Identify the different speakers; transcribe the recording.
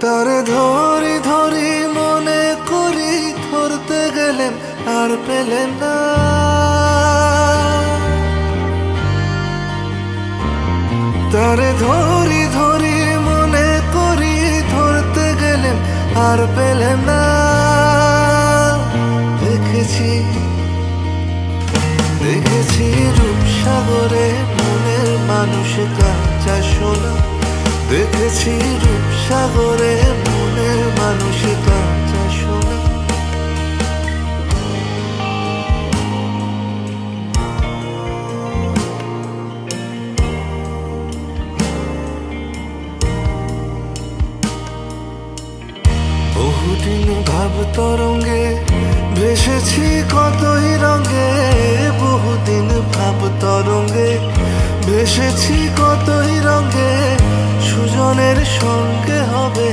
Speaker 1: তারে ধরি ধরি মনে করি, ধরতে গেলেন আর পেলেন না। তারে ধরি ধরি মনে করি, ধরতে গেলেন আর পেলেন না। দেখেছি দেখেছি রূপসাগরে মনের মানুষ কাঁচা সোনা। দেখেছি রূপসাগরে মনের মানুষ কাঁচা সোনা। বহুদিন ভাব তরঙ্গে ভেসেছি কতই রঙে। বহুদিন ভাব তরঙ্গে ভেসেছি কতই রঙে। সুজনের সঙ্গে হবে